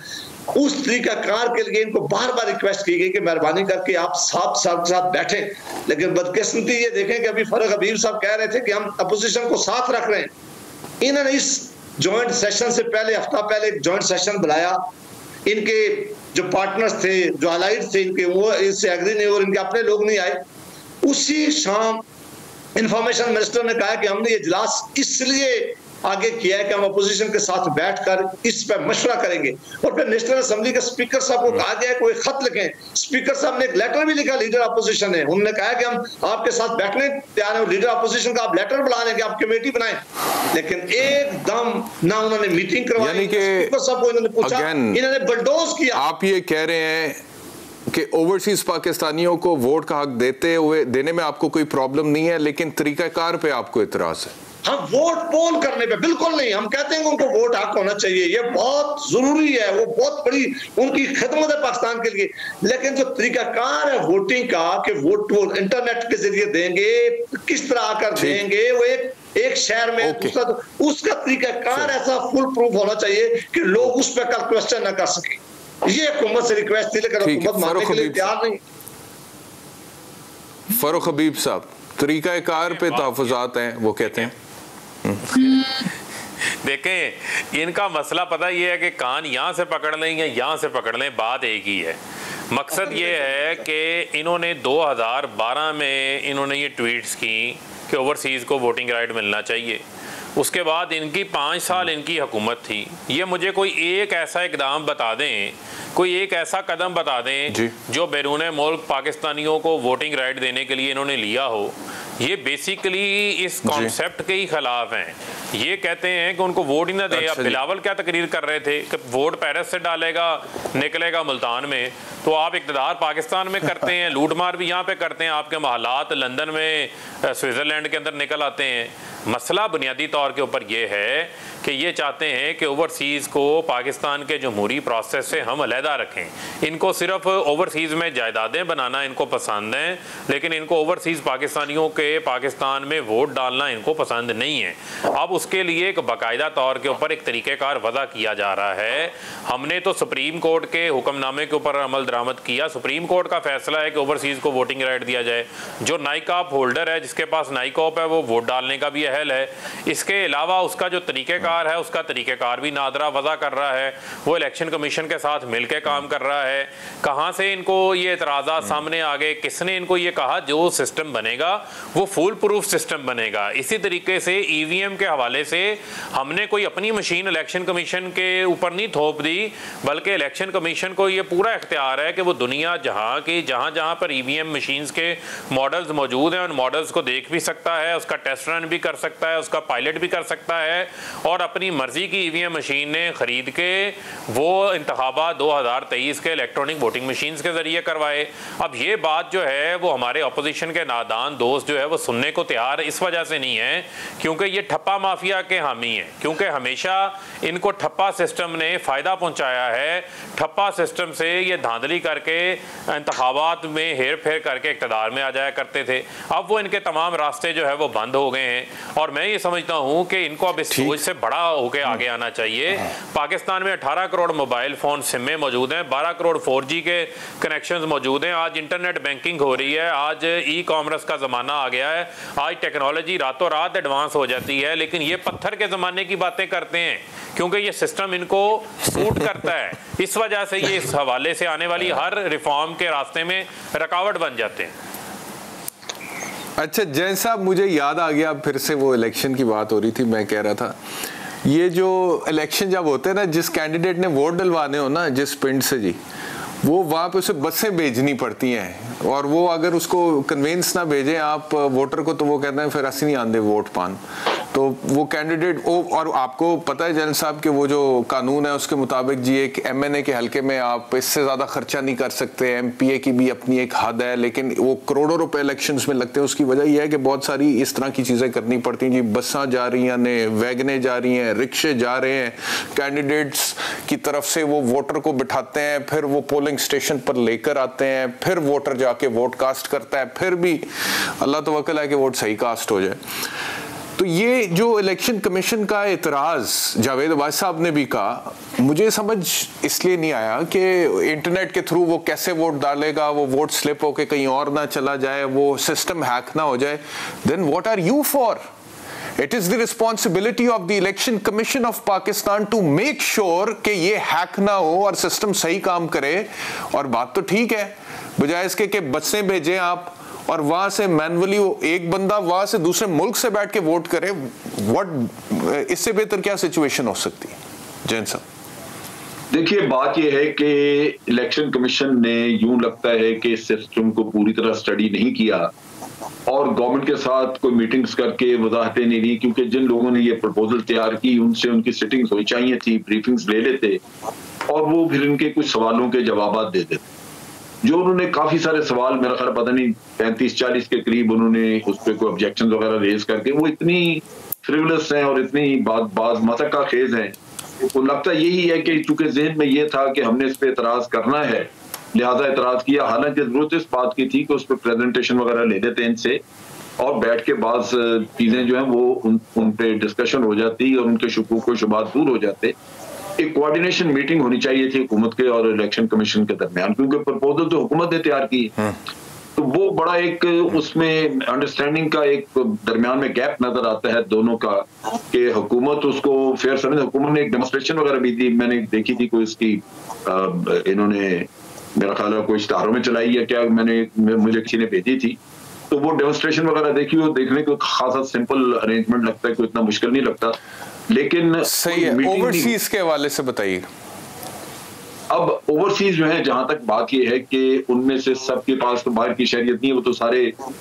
उस तरीका कार के लिए इनको बार बार रिक्वेस्ट की गई कि मेहरबानी करके आप साथ बैठें। लेकिन बदकिस्मती ये देखें कि अभी फरक हबीब साहब कह रहे थे कि हम अपोजिशन को साथ रख रहे हैं, इन्होंने इस जॉइंट सेशन से पहले, हफ्ता पहले एक जॉइंट सेशन बुलाया, इनके जो पार्टनर्स थे, जो अलाइड थे इनके, वो इससे एग्री नहीं और इनके अपने लोग नहीं आए। उसी शाम इंफॉर्मेशन मिनिस्टर ने कहा कि हमने ये इजलास इसलिए आगे किया है कि हम अपोजिशन के साथ बैठकर इस पर मशवरा करेंगे। और फिर नेशनल असेंबली के स्पीकर साहब को कहा गया कोई खत लिखें। स्पीकर साहब ने एक लेटर भी लिखा लीडर अपोजिशन है, उन्होंने कहा कि हम आपके साथ बैठने तैयार हैं, लीडर अपोजिशन का आप लेटर बुला लेंगे, आप कमेटी बनाएं। लेकिन एकदम ना उन्होंने मीटिंग करवाई, स्पीकर साहब को इन्होंने पूछा, इन्होंने बुलडोज किया। आप ये कह रहे हैं कि ओवरसीज पाकिस्तानियों को वोट का हक देने में आपको कोई प्रॉब्लम नहीं है, लेकिन तरीकाकार पे आपको इतराज है? हम वोट पोल करने पे बिल्कुल नहीं, हम कहते हैं कि उनको वोट हक होना चाहिए, ये बहुत जरूरी है, वो बहुत बड़ी उनकी खिदमत है पाकिस्तान के लिए। लेकिन जो तरीकाकार है वोटिंग का कि वोट वो इंटरनेट के जरिए देंगे, किस तरह आकर देंगे, वो एक शहर में दूसरा, तो उसका तरीकाकार ऐसा फुल प्रूफ होना चाहिए कि लोग उस पर कल क्वेश्चन न कर सके। ये हुकूमत से रिक्वेस्ट थी, लेकिन हुकूमत मानने के लिए तैयार नहीं। फरूख हबीब साहब, तरीकाकार पे तहफ़्फ़ुज़ात हैं, वो कहते हैं। देखें, इनका मसला पता ये है कि कान यहाँ से पकड़ लें या यहाँ से पकड़ लें, बात एक ही है। मकसद ये है कि इन्होंने 2012 में इन्होंने ये ट्वीट्स की कि ओवरसीज़ को वोटिंग राइट मिलना चाहिए। उसके बाद इनकी 5 साल इनकी हुकूमत थी। ये मुझे कोई एक ऐसा इकदाम बता दें, कोई एक ऐसा कदम बता दें जो बैरून मुल्क पाकिस्तानियों को वोटिंग राइट देने के लिए इन्होंने लिया हो। ये बेसिकली इस कॉन्सेप्ट के ही खिलाफ हैं। ये कहते हैं कि उनको वोट ही ना दे। अब बिलावल क्या तकरीर कर रहे थे कि वोट पेरिस से डालेगा निकलेगा मुल्तान में, तो आप इक़्तिदार पाकिस्तान में करते हैं, लूट मार भी यहाँ पे करते हैं, आपके महलात लंदन में स्विट्ज़रलैंड के अंदर निकल आते हैं। मसला बुनियादी तौर के ऊपर ये है कि ये चाहते हैं कि ओवरसीज़ को पाकिस्तान के जमहूरी प्रोसेस से हम अलहदा रखें। इनको सिर्फ ओवरसीज़ में जायदादें बनाना इनको पसंद है, लेकिन इनको ओवरसीज़ पाकिस्तानियों के पाकिस्तान में वोट डालना इनको पसंद नहीं है। अब उसके लिए एक बाकायदा तौर के ऊपर एक तरीक़ेकार वज़ा किया जा रहा है। हमने तो सुप्रीम कोर्ट के हुक्मनामे के ऊपर अमल दरामद किया। सुप्रीम कोर्ट का फैसला है कि ओवरसीज़ को वोटिंग राइट दिया जाए। जो नाइकॉप होल्डर है, जिसके पास नाइकॉप है, वो वोट डालने का भी अहल है। इसके अलावा उसका जो तरीक़ेकार है, उसका तरीक़ेकार भी नादरा वज़ा कर रहा है। वो इलेक्शन कमीशन के साथ मिलकर काम कर रहा है। कहाँ से इनको ये एतराज़ात सामने आ गए? किसने इनको ये कहा जो सिस्टम बनेगा वो फुल प्रूफ सिस्टम बनेगा? इसी तरीके से ईवीएम के हवाले से हमने कोई अपनी मशीन इलेक्शन कमीशन के ऊपर नहीं थोप दी, बल्कि इलेक्शन कमीशन को ये पूरा इख्तियार है कि वो दुनिया जहाँ पर ईवीएम मशीन्स के मॉडल्स मौजूद हैं, उन मॉडल्स को देख भी सकता है, उसका टेस्ट रन भी कर सकता है, उसका पायलट भी कर सकता है, और अपनी मर्जी की ईवीएम मशीनें खरीद के वो इंतखाबात 2023 के इलेक्ट्रॉनिक वोटिंग मशीन्स के जरिए करवाए। अब ये बात जो है वो हमारे अपोजिशन के नादान दोस्त जो है वो सुनने को तैयार इस वजह से नहीं है क्योंकि ये ठप्पा माफिया के हामी हैं, क्योंकि हमेशा इनको ठप्पा सिस्टम ने फ़ायदा पहुंचाया है। ठप्पा सिस्टम से ये धांधली करके इंतखाबात में हेर फेर करके इक़्तिदार में आ जाया करते थे। अब वो इनके तमाम रास्ते जो है वो बंद हो गए हैं, और मैं ये समझता हूँ कि इनको अब इस सोच से बड़ा होकर आगे आना चाहिए। पाकिस्तान में 18 करोड़ मोबाइल फ़ोन सिमें मौजूद हैं, 12 करोड़ 4G के कनेक्शंस मौजूद हैं। आज इंटरनेट बैंकिंग हो रही है, आज ई कॉमर्स का ज़माना आ गया है, आज टेक्नोलॉजी रातों रात एडवांस हो जाती है, लेकिन ये पत्थर के ज़माने की बातें करते हैं क्योंकि ये सिस्टम इनको सूट करता है। इस वजह से ये इस हवाले से आने वाली हर रिफॉर्म के रास्ते में रुकावट बन जाते हैं। अच्छा जैन साहब, मुझे याद आ गया, फिर से वो इलेक्शन की बात हो रही थी, मैं कह रहा था ये जो इलेक्शन जब होते हैं ना, जिस कैंडिडेट ने वोट डलवाने हो ना जिस पिंड से जी, वो वहाँ पे उसे बसें भेजनी पड़ती हैं, और वो अगर उसको कन्वेंस ना भेजें आप वोटर को, तो वो कहते हैं फिर असली नहीं आंदे वोट पान। तो वो कैंडिडेट और आपको पता है जनरल साहब कि वो जो कानून है उसके मुताबिक जी एक MNA के हल्के में आप इससे ज़्यादा खर्चा नहीं कर सकते। MPA की भी अपनी एक हद है, लेकिन वो करोड़ों रुपए इलेक्शंस में लगते हैं। उसकी वजह यह है कि बहुत सारी इस तरह की चीज़ें करनी पड़ती हैं जी। बसां जा रही हैं, वैगनें जा रही हैं, रिक्शे जा रहे हैं, कैंडिडेट्स की तरफ से वो वोटर को बिठाते हैं, फिर वो पोलिंग स्टेशन पर लेकर आते हैं, फिर वोटर जाके वोट कास्ट करता है, फिर भी अल्लाह तवक्कल है कि वोट सही कास्ट हो जाए। तो ये जो इलेक्शन कमीशन का एतराज़ जावेद अब्बास साहब ने भी कहा, मुझे समझ इसलिए नहीं आया कि इंटरनेट के थ्रू वो कैसे वोट डालेगा, वो वोट स्लिप होके कहीं और ना चला जाए, वो सिस्टम हैक ना हो जाए। Then what are you for? It is the responsibility of the Election Commission of Pakistan to make sure कि ये हैक ना हो और सिस्टम सही काम करे। और बात तो ठीक है, बजाय इसके कि बसें भेजें आप और वहां से मैनुअली एक बंदा वहां से दूसरे मुल्क से बैठ के वोट करे, इससे बेहतर क्या सिचुएशन हो सकती है? जैन साहब देखिए, बात यह है कि इलेक्शन कमीशन ने यूं लगता है कि इस सिस्टम को पूरी तरह स्टडी नहीं किया और गवर्नमेंट के साथ कोई मीटिंग्स करके वजाहतें नहीं दी, क्योंकि जिन लोगों ने ये प्रपोजल तैयार की उनसे उनकी सिटिंग्स होनी चाहिए थी, ब्रीफिंग्स ले लेते और वो फिर इनके कुछ सवालों के जवाब दे देते। जो उन्होंने काफी सारे सवाल, मेरा ख्याल पता नहीं 35-40 के करीब उन्होंने उस पर कोई ऑब्जेक्शन वगैरह रेज करके, वो इतनी फ्रिवलस हैं और इतनी बात मसक्का खेज हैं, तो लगता यही है कि चूंकि जहन में ये था कि हमने इस पर एतराज करना है, लिहाजा एतराज किया। हालांकि जरूरत इस बात की थी कि उस पर प्रेजेंटेशन वगैरह ले देते इनसे और बैठ के बाद चीजें जो हैं वो उन पे डिस्कशन हो जाती और उनके शुकूक व शुबात दूर हो जाते। एक कोऑर्डिनेशन मीटिंग होनी चाहिए थी हुकूमत के और इलेक्शन कमीशन के दरमियान, क्योंकि प्रपोजल तो हुकूमत ने तैयार की, तो वो बड़ा एक उसमें अंडरस्टैंडिंग का एक दरमियान में गैप नजर आता है दोनों का, कि हुकूमत उसको फेयर समझे। हुकूमत ने एक डेमोन्स्ट्रेशन वगैरह भी दी, मैंने देखी थी कोई इसकी, इन्होंने मेरा ख्याल है कोई इश्तारों में चलाई है क्या, मुझे किसी ने भेजी थी, तो वो डेमोन्स्ट्रेशन वगैरह देखी, वो देखने को खासा सिंपल अरेंजमेंट लगता है, कोई इतना मुश्किल नहीं लगता। लेकिन सही है, ओवरसीज के हवाले से बताइए। अब ओवरसीज जो है, जहां तक बात ये है कि उनमें से सबके पास तो बाहर की शरीयत नहीं है, वो तो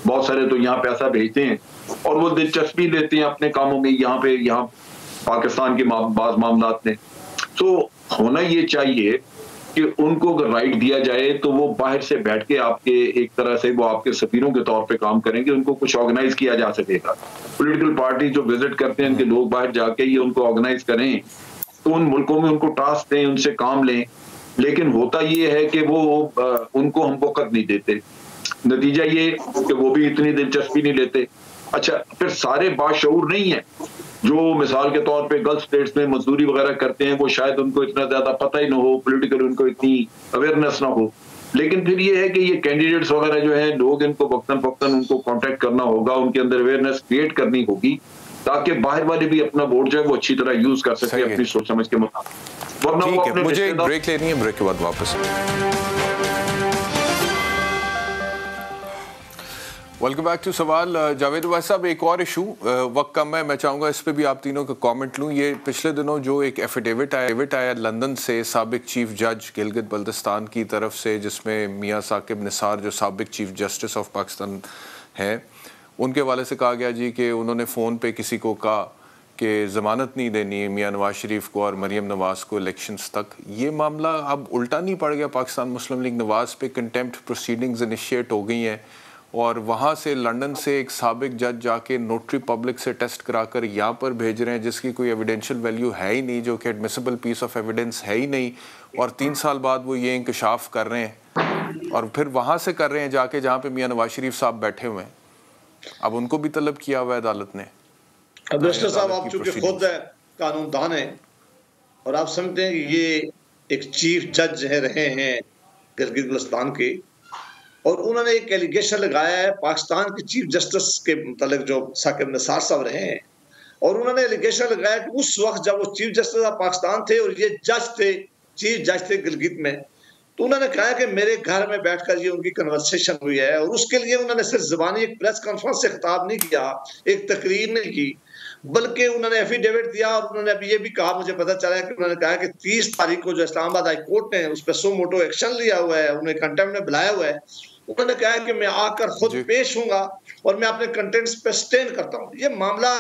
बहुत सारे तो यहाँ पैसा भेजते हैं और वो दिलचस्पी लेते हैं अपने कामों में यहाँ पाकिस्तान के बाज मामलात में। तो होना ये चाहिए कि उनको अगर राइट दिया जाए तो वो बाहर से बैठ के आपके एक तरह से वो आपके सफीरों के तौर पे काम करेंगे, उनको कुछ ऑर्गेनाइज किया जा सकेगा। पॉलिटिकल पार्टी जो विजिट करते हैं, उनके लोग बाहर जाके ये उनको ऑर्गेनाइज करें, तो उन मुल्कों में उनको टास्क दें, उनसे काम लें। लेकिन होता ये है कि वो उनको हम वक़्त नहीं देते, नतीजा ये कि वो भी इतनी दिलचस्पी नहीं लेते। अच्छा, फिर सारे बाशऊर नहीं है जो मिसाल के तौर पे गल्फ स्टेट्स में मजदूरी वगैरह करते हैं, वो शायद उनको इतना ज्यादा पता ही ना हो, पॉलिटिकल उनको इतनी अवेयरनेस ना हो। लेकिन फिर ये है कि ये कैंडिडेट्स वगैरह जो है, लोग इनको वक्तन फक्तन उनको कांटेक्ट करना होगा, उनके अंदर अवेयरनेस क्रिएट करनी होगी ताकि बाहर वाले भी अपना वोट जो है वो अच्छी तरह यूज कर सके अपनी सोच समझ के मुताबिक। वरना वो अपने मुझे एक ब्रेक लेनी है, ब्रेक के बाद वापस। वेलकम बैक टू सवाल। जावेद भाई साहब, एक और इशू, वक्त कम है, मैं चाहूँगा इस पे भी आप तीनों का कमेंट लूँ। ये पिछले दिनों जो एक एफिडेविट आया लंदन से साबिक चीफ जज गिलगित बल्तिस्तान की तरफ से, जिसमें मियाँ साकिब निसार जो साबिक चीफ जस्टिस ऑफ पाकिस्तान हैं, उनके हवाले से कहा गया जी कि उन्होंने फ़ोन पे किसी को कहा कि ज़मानत नहीं देनी है मियाँ नवाज शरीफ को और मरीम नवाज़ को इलेक्शंस तक। ये मामला अब उल्टा नहीं पड़ गया? पाकिस्तान मुस्लिम लीग नवाज़ पे कंटेम्प्ट प्रोसीडिंग्स इनिशिएट हो गई हैं और वहाँ से लंदन से एक साबिक जज जाके नोटरी पब्लिक से टेस्ट कराकर यहाँ पर भेज रहे हैं, जिसकी कोई एविडेंशियल वैल्यू है ही नहीं, जो कि एडमिसिबल पीस ऑफ एविडेंस है ही नहीं, और 3 साल बाद वो ये इंकशाफ कर रहे हैं और फिर वहाँ से कर रहे हैं जाके जहाँ पे मियाँ नवाज शरीफ साहब बैठे हुए हैं। अब उनको भी तलब किया हुआ है अदालत ने। अब मिस्टर साहब, आप चूंकि खुद कानूनदान हैं और आप समझते हैं कि ये एक चीफ जज रहे हैं गिलगित बल्तिस्तान के, और उन्होंने एक एलिगेशन लगाया है पाकिस्तान के चीफ जस्टिस के मतलब जो साकिब निसार साहब रहे हैं, और उन्होंने एलिगेशन लगाया कि उस वक्त जब वो चीफ जस्टिस ऑफ पाकिस्तान थे और ये जज थे, चीफ जज थे गिलगित में, तो उन्होंने कहा कि मेरे घर में बैठकर ये उनकी कन्वर्सेशन हुई है, और उसके लिए उन्होंने सिर्फ ज़बानी एक प्रेस कॉन्फ्रेंस से खिताब नहीं किया, एक तकरीर नहीं की, बल्कि उन्होंने एफिडेविट दिया। और उन्होंने अभी ये भी कहा, मुझे पता चला है कि उन्होंने कहा कि 30 तारीख को जो इस्लामाबाद हाई कोर्ट ने उस पर सो मोटो एक्शन लिया हुआ है, उन्हें कंटेम्प्ट में बुलाया हुआ है, उन्होंने कहा है कि मैं आकर खुद पेश हूंगा और मैं अपने कंटेंट्स पे स्टैंड करता हूं। ये मामला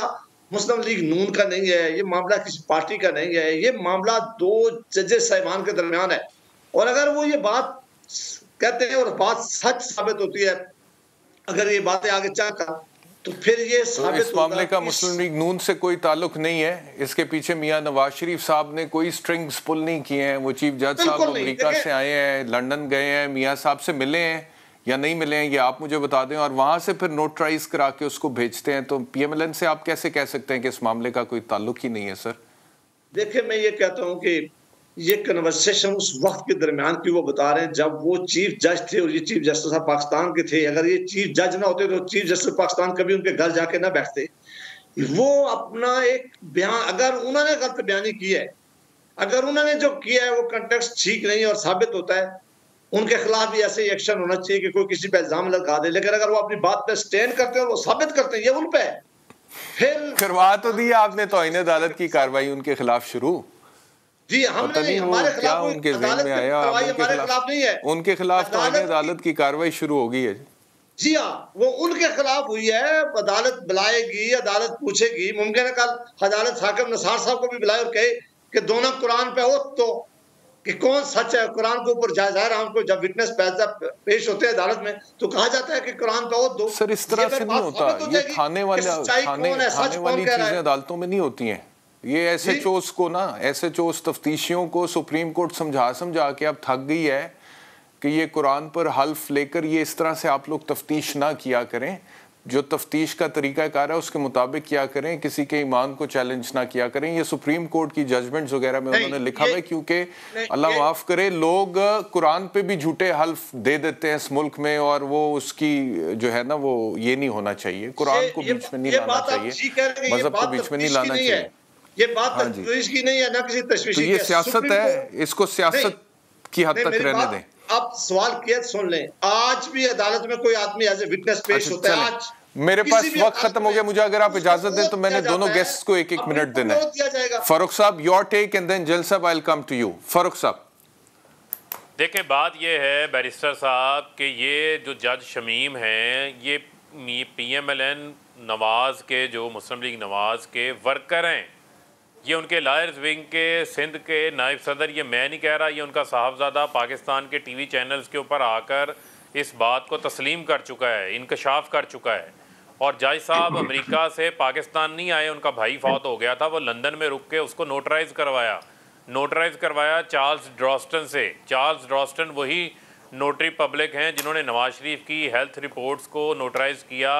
मुस्लिम लीग नून का नहीं है, ये मामला किसी पार्टी का नहीं है, ये मामला 2 जजेस साहिबान के दरमियान है। और अगर वो ये बात कहते हैं और बात सच साबित होती है, अगर ये बातें आगे चलकर, तो फिर ये तो इस मामले का मुस्लिम लीग नून से कोई ताल्लुक नहीं है। इसके पीछे मियां नवाज शरीफ साहब ने कोई स्ट्रिंग्स पुल नहीं किए हैं। वो चीफ जज साहब अमेरिका से आए हैं, लंदन गए हैं, मियां साहब से मिले हैं या नहीं मिले हैं, ये आप मुझे बता दें, और वहां से फिर नोटराइज करा के उसको भेजते हैं। तो पीएमएलएन से आप कैसे कह सकते हैं कि इस मामले का कोई ताल्लुक ही नहीं है? सर देखिए, मैं ये कहता हूं कि ये कन्वर्सेशन उस वक्त के दरमियान की वो बता रहे हैं जब वो चीफ जज थे और ये चीफ जस्टिस ऑफ पाकिस्तान के थे। अगर ये चीफ जज ना होते तो चीफ जस्टिस पाकिस्तान कभी उनके घर जाके ना बैठते। वो अपना एक बयान, अगर उन्होंने गलत बयानी की है, अगर उन्होंने जो किया है वो कंटेक्स्ट ठीक नहीं और साबित होता है, उनके खिलाफ भी ऐसे ही एक्शन होना चाहिए कि कोई किसी पे इल्जाम लगा दे। लेकिन अगर वो अपनी बात पे स्टैंड करते हैं और वो साबित करते हैं, ये उन पे फिर करवा तो दिया आपने तौहीन अदालत की कार्रवाई उनके खिलाफ शुरू। जी, हमने नहीं, हमारे खिलाफ उनके ज़हन में आया हमारे खिलाफ नहीं है, उनके खिलाफ तौहीन अदालत की कार्रवाई शुरू हो गई है। जी हाँ, वो उनके खिलाफ हुई है। अदालत बुलाएगी, अदालत पूछेगी, मुमकिन है कल अदालत साकिब निसार साहब को भी बुलाए और कहे कि दोनों कुरान पे हो तो कि कौन सच है। कुरान के ऊपर जाहिर है उनको जब विटनेस पेश होते हैं अदालत में तो कहा जाता है कि कुरान पे हो दो। सर इस तरह से नहीं होता, ये थाने वाली चीजें अदालतों में नहीं होती हैं। ये एसएचओस को ना, एसएचओस तफ्तीशियों को सुप्रीम कोर्ट समझा के अब थक गई है कि ये कुरान पर हल्फ लेकर ये इस तरह से आप लोग तफ्तीश ना किया करें। जो तफ्तीश का तरीकाकार है उसके मुताबिक किया करें, किसी के ईमान को चैलेंज ना किया करें। ये सुप्रीम कोर्ट की जजमेंट्स वगैरह में उन्होंने लिखा हुआ है, क्योंकि अल्लाह माफ करे लोग कुरान पे भी झूठे हल्फ दे देते हैं इस मुल्क में, और वो उसकी जो है ना वो ये नहीं होना चाहिए। कुरान को बीच में नहीं लाना चाहिए, मजहब को बीच में नहीं लाना चाहिए। ये बात तशवीश की नहीं है, ना किसी तशवीश की। तो ये सियासत है, इसको सियासत की हद तक रहने दें। आप सवाल किया सुन लें, आज भी अदालत में कोई आदमी एज ए विटनेस पेश होता है। आज मेरे पास वक्त खत्म हो गया, मुझे अगर आप इजाजत दें तो मैंने दोनों गेस्ट्स को 1-1 मिनट देना है। फारूक साहब योर टेक एंड देन जल साहब I will come to you. Farooq साहब। देखें, बात ये है बैरिस्टर साहब कि ये जो जज शमीम हैं ये PMLN नवाज़ के, जो मुस्लिम लीग नवाज़ के वर्कर हैं, ये उनके लायर्स विंग के सिंध के नायब सदर, ये मैं नहीं कह रहा, ये उनका साहबजादा पाकिस्तान के TV चैनल्स के ऊपर आकर इस बात को तस्लीम कर चुका है, इंकशाफ कर चुका है। और जज साहब अमेरिका से पाकिस्तान नहीं आए, उनका भाई फौत हो गया था, वो लंदन में रुक के उसको नोटराइज़ करवाया चार्ल्स ड्रॉस्टन से। चार्ल्स ड्रॉस्टन वही नोटरी पब्लिक हैं जिन्होंने नवाज शरीफ की हेल्थ रिपोर्ट्स को नोटराइज़ किया।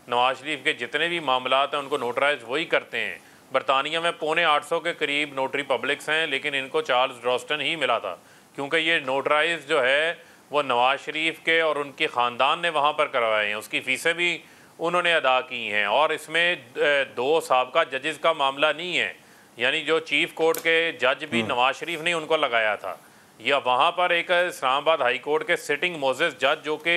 नवाज शरीफ के जितने भी मामलात हैं उनको नोटराइज़ वही करते हैं। बरतानिया में 850 के करीब नोटरी पब्लिक्स हैं, लेकिन इनको चार्ल्स ड्रॉस्टन ही मिला था, क्योंकि ये नोटराइज़ जो है वो नवाज शरीफ के और उनके ख़ानदान ने वहाँ पर करवाए हैं, उसकी फ़ीसें भी उन्होंने अदा की हैं। और इसमें 2 साबका जजेस का मामला नहीं है, यानी जो चीफ कोर्ट के जज भी नवाज शरीफ ने उनको लगाया था, या वहाँ पर एक इस्लामाबाद हाई कोर्ट के सिटिंग मोजेस जज जो कि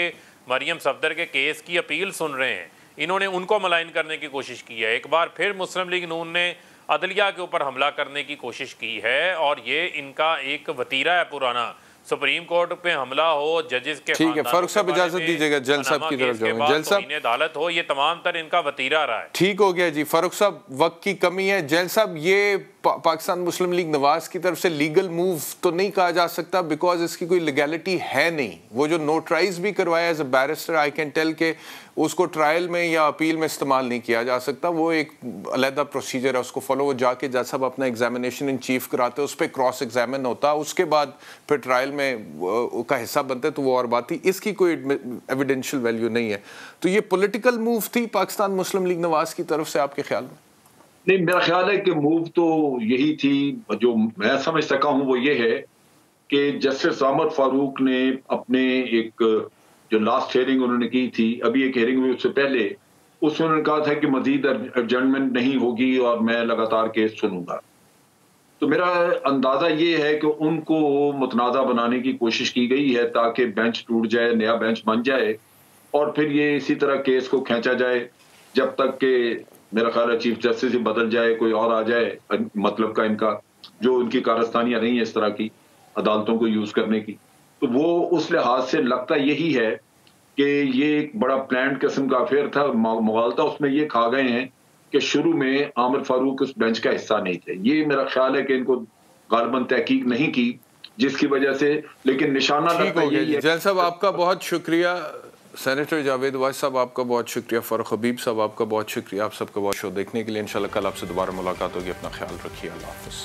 मरियम सफदर के केस की अपील सुन रहे हैं, इन्होंने उनको मलाइन करने की कोशिश की है। एक बार फिर मुस्लिम लीग नून ने अदलिया के ऊपर हमला करने की कोशिश की है, और ये इनका एक वतीरा है पुराना। सुप्रीम कोर्ट पे हमला हो, जजेस के, ठीक है फारूक साहब इजाजत दीजिएगा, जल साहब की तरफ जाऊंगा। जल साहब, अदालत हो, ये तमाम तर इनका वतीरा रहा है। ठीक हो गया जी। फारूक साहब, वक्त की कमी है। जैल साहब, ये पाकिस्तान मुस्लिम लीग नवाज की तरफ से लीगल मूव तो नहीं कहा जा सकता, बिकॉज इसकी कोई लीगैलिटी है नहीं। वो जो नोटराइज भी करवाया as a barrister, I can tell के उसको ट्रायल में या अपील में इस्तेमाल नहीं किया जा सकता। वो एक अलहदा प्रोसीजर है, उसको फॉलो, वो जाके जज साहब अपना एग्जामिनेशन इन चीफ कराते, उस पर क्रॉस एग्जामिन होता, उसके बाद फिर ट्रायल में का हिस्सा बनते, तो वो और बात थी। इसकी कोई एविडेंशियल वैल्यू नहीं है। तो ये पॉलिटिकल मूव थी पाकिस्तान मुस्लिम लीग नवाज की तरफ से, आपके ख्याल में? नहीं, मेरा ख्याल है कि मूव तो यही थी, जो मैं समझ सका हूं वो ये है कि जस्टिस आमर फारूक ने अपने एक जो लास्ट हेयरिंग उन्होंने की थी, अभी एक हेयरिंग हुई उससे पहले, उसमें उन्होंने कहा था कि मजीद एडजमेंट नहीं होगी और मैं लगातार केस सुनूंगा। तो मेरा अंदाजा ये है कि उनको मुतनाज़ा बनाने की कोशिश की गई है ताकि बेंच टूट जाए, नया बेंच बन जाए, और फिर ये इसी तरह केस को खींचा जाए जब तक कि मेरा ख्याल है चीफ जस्टिस ही बदल जाए, कोई और आ जाए, मतलब का इनका जो उनकी कारस्तानियां रही है इस तरह की अदालतों को यूज करने की। तो वो उस लिहाज से लगता यही है कि ये एक बड़ा प्लान्ड किस्म का अफेयर था। मुगालता उसमें ये खा गए हैं कि शुरू में आमिर फारूक उस बेंच का हिस्सा नहीं थे। ये मेरा ख्याल है कि इनको गालिबन तहकीक नहीं की, जिसकी वजह से, लेकिन निशाना लगता यही है। जैन साहब, आपका बहुत शुक्रिया। सेनेटर जावेद वाज साहब, आपका बहुत शुक्रिया। फ़ारूक हबीब साहब, आपका बहुत शुक्रिया। आप सबका बहुत शो देखने के लिए। इंशाल्लाह कल आपसे दोबारा मुलाकात होगी। अपना ख्याल रखिए। अल्लाह हाफ़िज़।